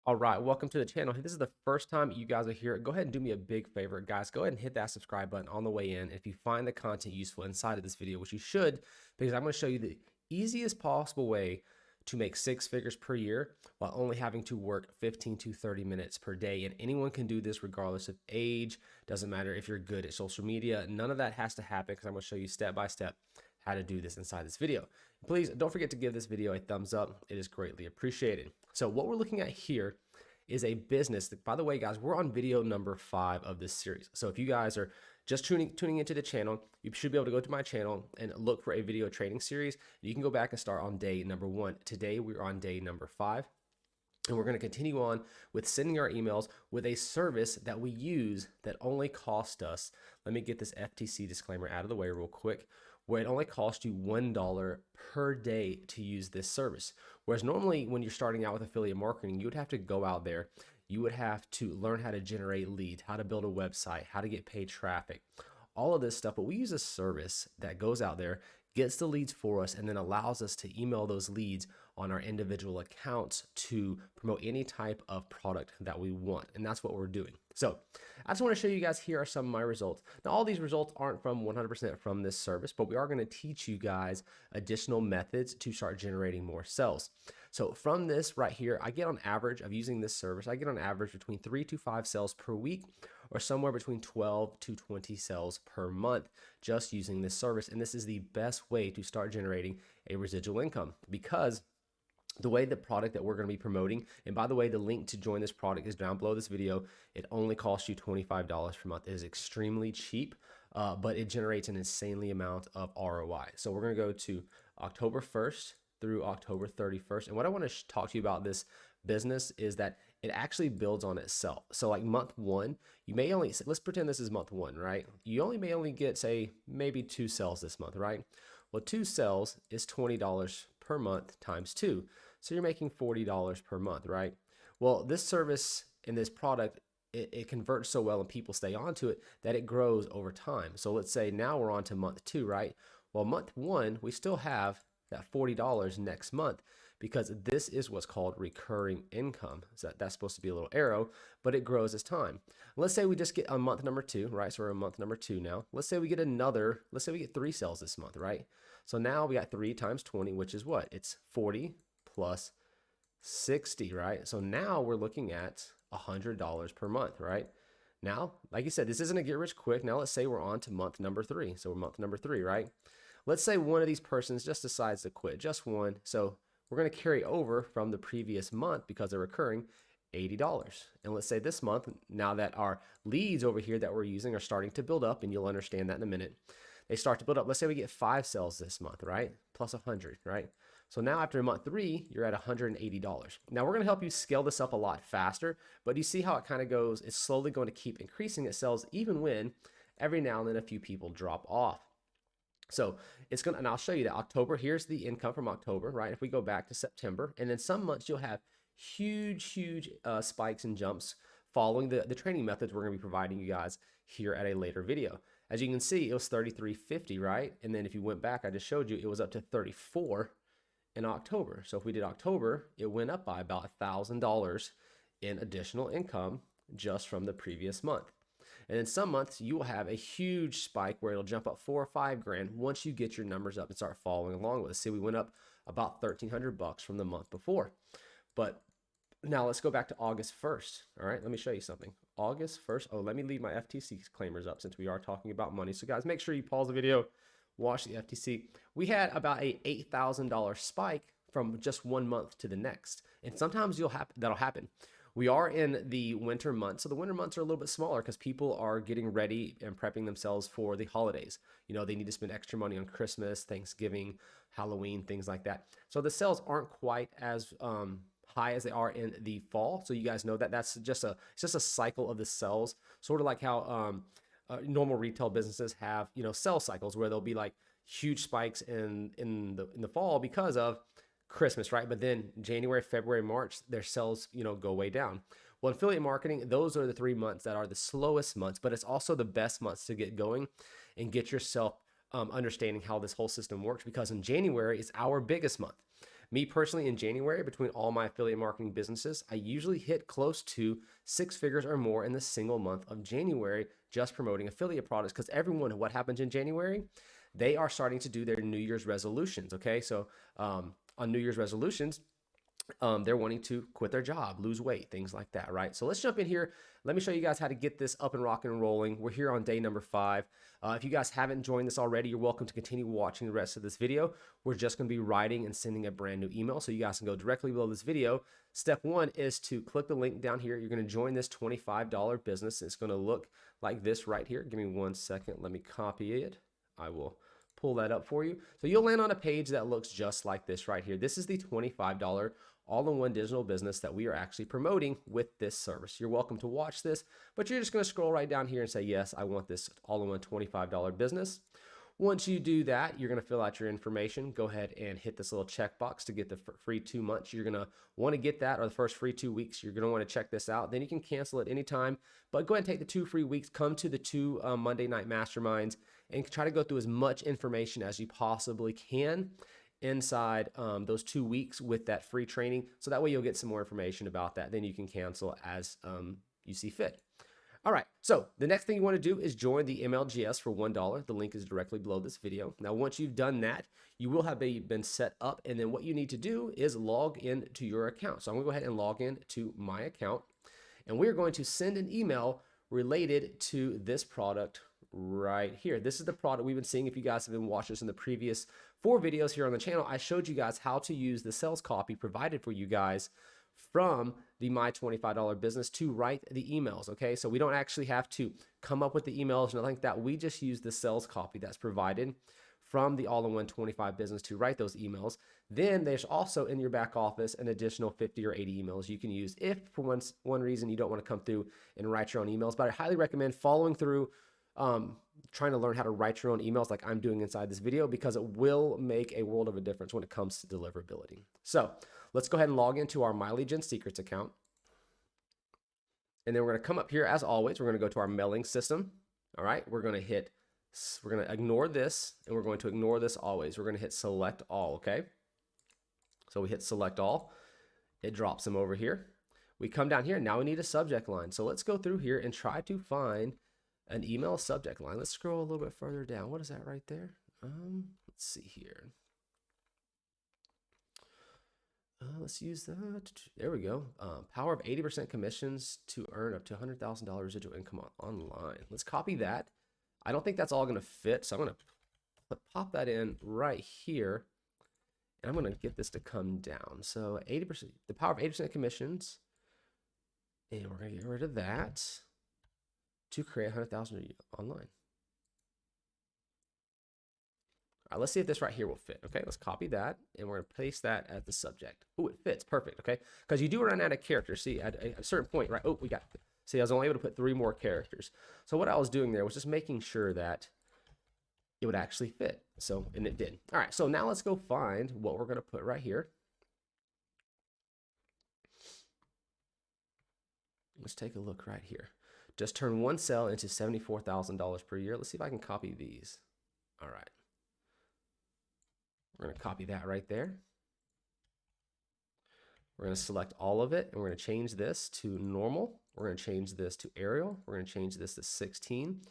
All right, welcome to the channel. If this is the first time you guys are here, go ahead and do me a big favor, guys. Go ahead and hit that subscribe button on the way in. If you find the content useful inside of this video, which you should, because I'm going to show you the easiest possible way to make 6 figures per year while only having to work 15 to 30 minutes per day. And anyone can do this regardless of age. Doesn't matter if you're good at social media. None of that has to happen because I'm going to show you step by step how to do this inside this video. Please don't forget to give this video a thumbs up. It is greatly appreciated. So what we're looking at here is a business that, by the way, guys, we're on video number 5 of this series. So if you guys are just tuning into the channel, you should be able to go to my channel and look for a video training series. You can go back and start on day number 1. Today, we're on day number 5. And we're going to continue on with sending our emails with a service that we use that only cost us, let me get this FTC disclaimer out of the way real quick, where it only costs you $1 per day to use this service. Whereas normally when you're starting out with affiliate marketing, you would have to go out there, you would have to learn how to generate leads, how to build a website, how to get paid traffic, all of this stuff. But we use a service that goes out there, gets the leads for us, and then allows us to email those leads on our individual accounts to promote any type of product that we want. And that's what we're doing. So I just want to show you guys, here are some of my results. Now, all these results aren't from 100% from this service, but we are going to teach you guys additional methods to start generating more sales. So from this right here, I get on average of using this service, I get on average between 3 to 5 sales per week, or somewhere between 12 to 20 sales per month just using this service. And this is the best way to start generating a residual income, because the way the product that we're going to be promoting, and by the way, the link to join this product is down below this video. It only costs you $25 per month. It is extremely cheap, but it generates an insanely amount of ROI. So we're going to go to October 1st through October 31st. And what I want to talk to you about this business is that it actually builds on itself. So like month 1, you may only, let's pretend this is month 1, right? You may only get, say, maybe 2 sales this month, right? Well, 2 sales is $20 per month times 2. So you're making $40 per month, right? Well, this service and this product, it converts so well and people stay onto it that it grows over time. So let's say now we're on to month 2, right? Well, month 1, we still have that $40 next month, because this is what's called recurring income. So that's supposed to be a little arrow, but it grows as time. Let's say we just get on month number 2, right? So we're on month number 2 now. Let's say we get 3 sales this month, right? So now we got 3 times 20, which is what? It's 40 plus 60, right? So now we're looking at $100 per month, right? Now, like you said, this isn't a get rich quick. Now let's say we're on to month number 3. So we're month number 3, right? Let's say one of these persons just decides to quit, just one. So we're going to carry over from the previous month, because they're recurring, $80. And let's say this month, now that our leads over here that we're using are starting to build up, and you'll understand that in a minute, they start to build up. Let's say we get 5 sales this month, right? Plus 100, right? So now after month 3, you're at $180. Now we're going to help you scale this up a lot faster, but you see how it kind of goes. It's slowly going to keep increasing its sales, even when every now and then a few people drop off. So it's going to, and I'll show you that October, here's the income from October, right? If we go back to September, and then some months you'll have huge spikes and jumps following the training methods we're going to be providing you guys here at a later video. As you can see, it was 33.50, right? And then if you went back, I just showed you, it was up to 34 in October. So if we did October, it went up by about $1,000 in additional income just from the previous month. And in some months, you will have a huge spike where it'll jump up 4 or 5 grand once you get your numbers up and start following along with us. See, we went up about $1,300 from the month before. But now let's go back to August 1st. All right, let me show you something. August 1st. Oh, let me leave my FTC disclaimers up since we are talking about money. So guys, make sure you pause the video, watch the FTC. We had about a $8,000 spike from just one month to the next. And sometimes that'll happen. We are in the winter months. So the winter months are a little bit smaller because people are getting ready and prepping themselves for the holidays. You know, they need to spend extra money on Christmas, Thanksgiving, Halloween, things like that. So the sales aren't quite as high as they are in the fall. So you guys know that it's just a cycle of the sales, sort of like how normal retail businesses have, you know, sales cycles where there'll be like huge spikes in the fall because of Christmas, right? But then January, February, March, their sales, you know, go way down. Well, affiliate marketing, those are the 3 months that are the slowest months, but it's also the best months to get going and get yourself understanding how this whole system works, because in January is our biggest month. Me personally, in January, between all my affiliate marketing businesses, I usually hit close to 6 figures or more in the single month of January just promoting affiliate products. Because everyone, what happens in January? They are starting to do their New Year's resolutions. Okay, so on New Year's resolutions, they're wanting to quit their job, lose weight, things like that, right? So let's jump in here. Let me show you guys how to get this up and rocking and rolling. We're here on day number 5. If you guys haven't joined this already, you're welcome to continue watching the rest of this video. We're just going to be writing and sending a brand new email, so you guys can go directly below this video. Step 1 is to click the link down here. You're going to join this $25 business. It's going to look like this right here. Give me 1 second. Let me copy it. I will pull that up for you. So you'll land on a page that looks just like this right here. This is the $25 all-in-one digital business that we are actually promoting with this service. You're welcome to watch this, but you're just going to scroll right down here and say, yes, I want this all-in-one $25 business. Once you do that, you're going to fill out your information. Go ahead and hit this little checkbox to get the free 2 months. You're going to want to get that, or the first free 2 weeks. You're going to want to check this out. Then you can cancel it anytime, but go ahead and take the 2 free weeks. Come to the 2 Monday night masterminds and try to go through as much information as you possibly can inside those 2 weeks with that free training. So that way you'll get some more information about that. Then you can cancel as you see fit. All right, so the next thing you want to do is join the MLGS for $1. The link is directly below this video. Now, once you've done that, you will have been set up, and then what you need to do is log in to your account. So I'm going to go ahead and log in to my account, and we're going to send an email related to this product right here. This is the product we've been seeing. If you guys have been watching this in the previous 4 videos here on the channel, I showed you guys how to use the sales copy provided for you guys from the My $25 business to write the emails. Okay, so we don't actually have to come up with the emails, nothing like that. We just use the sales copy that's provided from the all-in-one 25 business to write those emails. Then there's also in your back office an additional 50 or 80 emails you can use if for one reason you don't want to come through and write your own emails. But I highly recommend following through, trying to learn how to write your own emails like I'm doing inside this video, because it will make a world of a difference when it comes to deliverability. So let's go ahead and log into our My Lead Gen Secrets account. And then we're going to come up here as always. We're going to go to our mailing system. All right. We're going to ignore this, and we're going to ignore this always. We're going to hit select all. Okay. So we hit select all. It drops them over here. We come down here. Now we need a subject line. So let's go through here and try to find an email subject line. Let's scroll a little bit further down. What is that right there? Let's see here. Let's use that. There we go. Power of 80% commissions to earn up to $100,000 residual income online. Let's copy that. I don't think that's all going to fit, so I'm going to pop that in right here, and I'm going to get this to come down. So 80%, the power of 80% commissions, and we're going to get rid of that to create 100,000 online. All right, let's see if this right here will fit. Okay, let's copy that, and we're going to paste that as the subject. Oh, it fits. Perfect. Okay, because you do run out of characters. See, at a certain point, right? Oh, we got it. See, I was only able to put 3 more characters. So what I was doing there was just making sure that it would actually fit. So, and it did. All right, so now let's go find what we're going to put right here. Let's take a look right here. Just turn 1 sale into $74,000 per year. Let's see if I can copy these. All right. We're going to copy that right there. We're going to select all of it, and we're going to change this to normal. We're going to change this to Arial. We're going to change this to 16.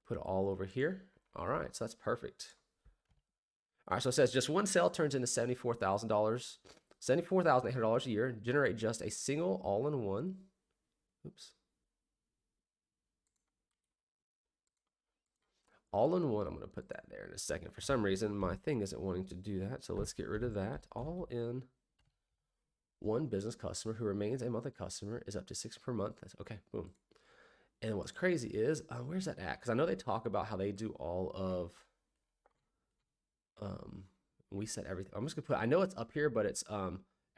Put it all over here. All right, so that's perfect. All right, so it says just 1 sale turns into $74,000, $74,800 a year. Generate just a single all-in-one. Oops. All-in-one, I'm going to put that there in a second. For some reason, my thing isn't wanting to do that, so let's get rid of that. All-in one business customer who remains a monthly customer is up to 6 per month. That's okay, boom. And what's crazy is, where's that at? Because I know they talk about how they do all of, we set everything. I'm just going to put, I know it's up here, but it's,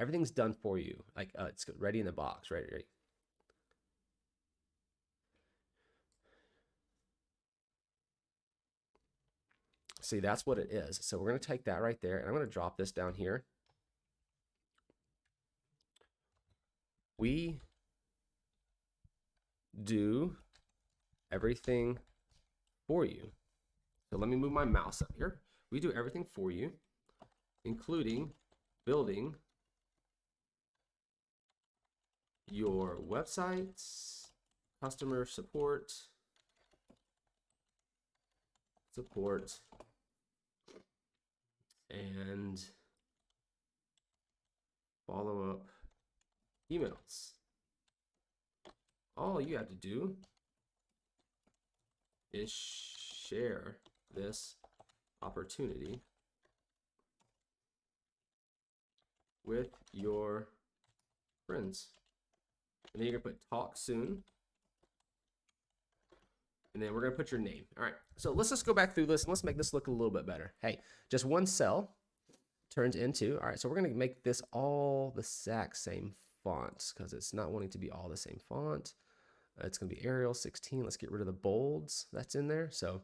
everything's done for you. Like, it's ready in the box, right? See, that's what it is. So we're going to take that right there, and I'm going to drop this down here. We do everything for you. So let me move my mouse up here. We do everything for you, including building your websites, customer support, and follow-up emails. All you have to do is share this opportunity with your friends. And then you're gonna put talk soon. And then we're gonna put your name. All right, so let's just go back through this and let's make this look a little bit better. Hey, just one cell turns into, all right, so we're gonna make this all the exact same font because it's not wanting to be all the same font. It's gonna be Arial 16. Let's get rid of the bolds that's in there. So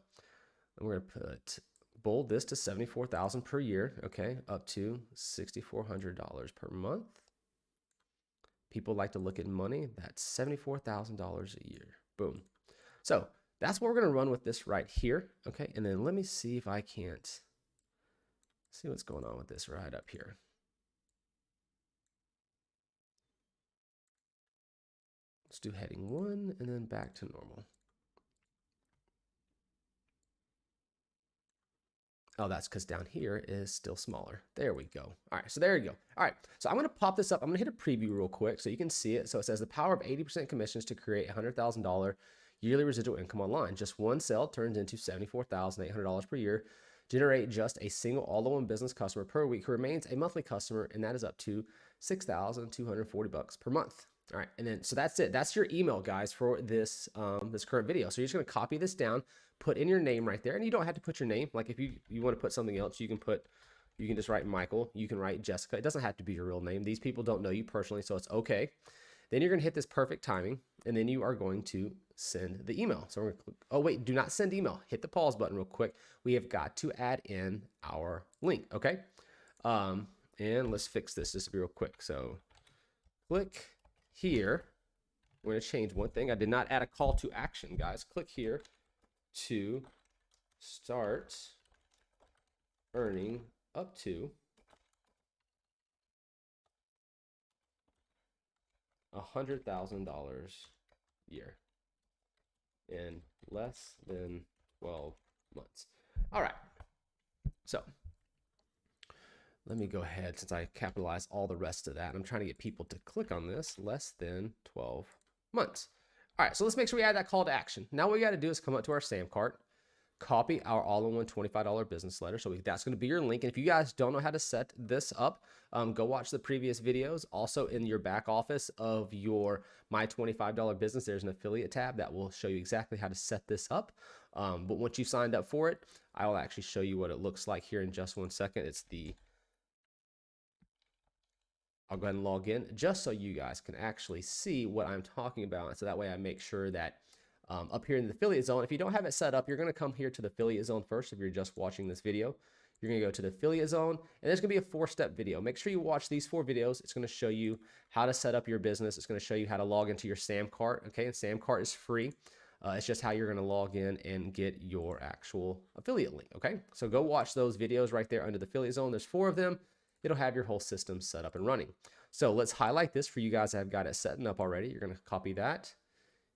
we're gonna put bold this to 74,000 per year, okay, up to $6,400 per month. People like to look at money. That's $74,000 a year. Boom. So that's what we're going to run with this right here. Okay. And then let me see if I can't see what's going on with this right up here. Let's do heading 1 and then back to normal. Oh, that's because down here is still smaller. There we go. All right, so there you go. All right, so I'm going to pop this up. I'm going to hit a preview real quick so you can see it. So it says the power of 80% commissions to create $100,000 yearly residual income online. Just one sale turns into $74,800 per year. Generate just a single all-in-one business customer per week who remains a monthly customer, and that is up to $6,240 per month. All right, and then so that's it. That's your email, guys, for this this current video. So you're just going to copy this down, put in your name right there, and you don't have to put your name. Like if you want to put something else, you can just write Michael. You can write Jessica. It doesn't have to be your real name. These people don't know you personally, so it's okay. Then you're going to hit this perfect timing, and then you are going to send the email. So we're going to click, oh wait, do not send email. Hit the pause button real quick. We have got to add in our link, okay? And let's fix this just real quick. So click here. We're going to change one thing. I did not add a call to action, guys. Click here to start earning up to $100,000 a year in less than 12 months. All right. So let me go ahead, since I capitalized all the rest of that. I'm trying to get people to click on this, less than 12 months. All right, so let's make sure we add that call to action. Now what we got to do is come up to our SAM cart, copy our all-in-one $25 business letter. So that's going to be your link. And if you guys don't know how to set this up, go watch the previous videos. Also in your back office of your My $25 Business, there's an affiliate tab that will show you exactly how to set this up. But once you've signed up for it, I will actually show you what it looks like here in just one second. I'll go ahead and log in just so you guys can actually see what I'm talking about. And so that way I make sure that up here in the affiliate zone, if you don't have it set up, you're going to come here to the affiliate zone first. If you're just watching this video, you're going to go to the affiliate zone, and there's going to be a 4-step video. Make sure you watch these 4 videos. It's going to show you how to set up your business. It's going to show you how to log into your SAM cart. Okay, and SAM cart is free. It's just how you're going to log in and get your actual affiliate link. Okay, so go watch those videos right there under the affiliate zone. There's 4 of them. It'll have your whole system set up and running. So let's highlight this for you guys that have got it set up already. You're going to copy that.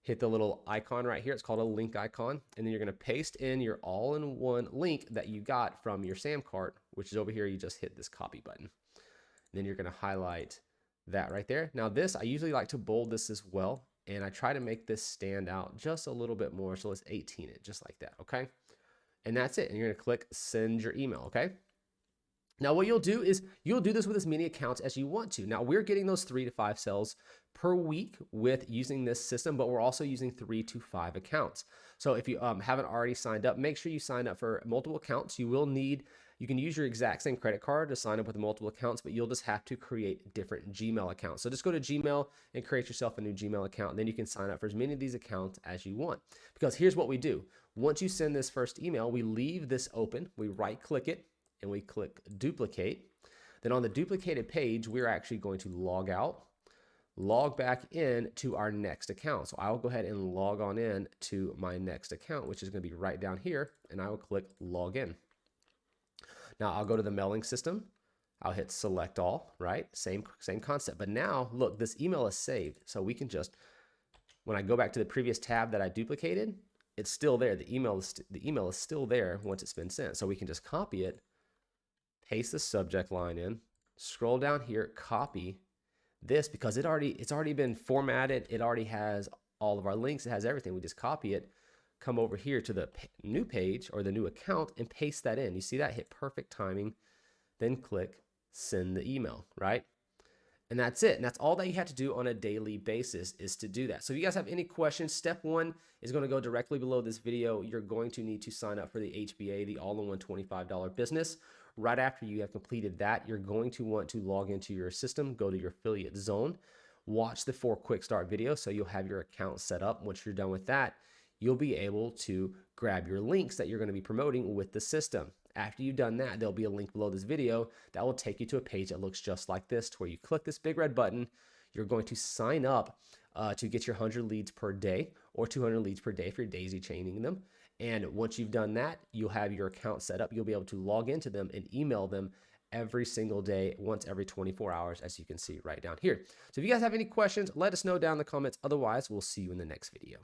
Hit the little icon right here. It's called a link icon. And then you're going to paste in your all-in-one link that you got from your SAM cart, which is over here. You just hit this copy button. And then you're going to highlight that right there. Now this, I usually like to bold this as well. And I try to make this stand out just a little bit more. So let's 18 it just like that. Okay. And that's it. And you're going to click send your email. Okay. Now what you'll do is you'll do this with as many accounts as you want to. Now we're getting those 3 to 5 sales per week with using this system, but we're also using 3 to 5 accounts. So if you haven't already signed up, make sure you sign up for multiple accounts. You can use your exact same credit card to sign up with multiple accounts, but you'll just have to create different Gmail accounts. So just go to Gmail and create yourself a new Gmail account. And then you can sign up for as many of these accounts as you want. Because here's what we do. Once you send this first email, we leave this open, we right click it, and we click duplicate. Then on the duplicated page, we're actually going to log out, log back in to our next account. So I will go ahead and log on in to my next account, which is going to be right down here, and I will click log in. Now I'll go to the mailing system. I'll hit select all, right? Same concept. But now look, this email is saved. So we can just, when I go back to the previous tab that I duplicated, it's still there. The email is still there once it's been sent. So we can just copy it, paste the subject line in, scroll down here, copy this because it's already been formatted. It already has all of our links. It has everything. We just copy it, come over here to the new page or the new account and paste that in. You see that? Hit perfect timing, then click send the email, right? And that's it. And that's all that you have to do on a daily basis is to do that. So if you guys have any questions, step one is going to go directly below this video. You're going to need to sign up for the HBA, the all-in-one $25 business. Right after you have completed that, you're going to want to log into your system, go to your affiliate zone, watch the 4 quick start videos so you'll have your account set up. Once you're done with that, you'll be able to grab your links that you're going to be promoting with the system. After you've done that, there'll be a link below this video that will take you to a page that looks just like this, to where you click this big red button. You're going to sign up to get your 100 leads per day or 200 leads per day if you're daisy chaining them. And once you've done that, you'll have your account set up. You'll be able to log into them and email them every single day, once every 24 hours, as you can see right down here. So if you guys have any questions, let us know down in the comments. Otherwise, we'll see you in the next video.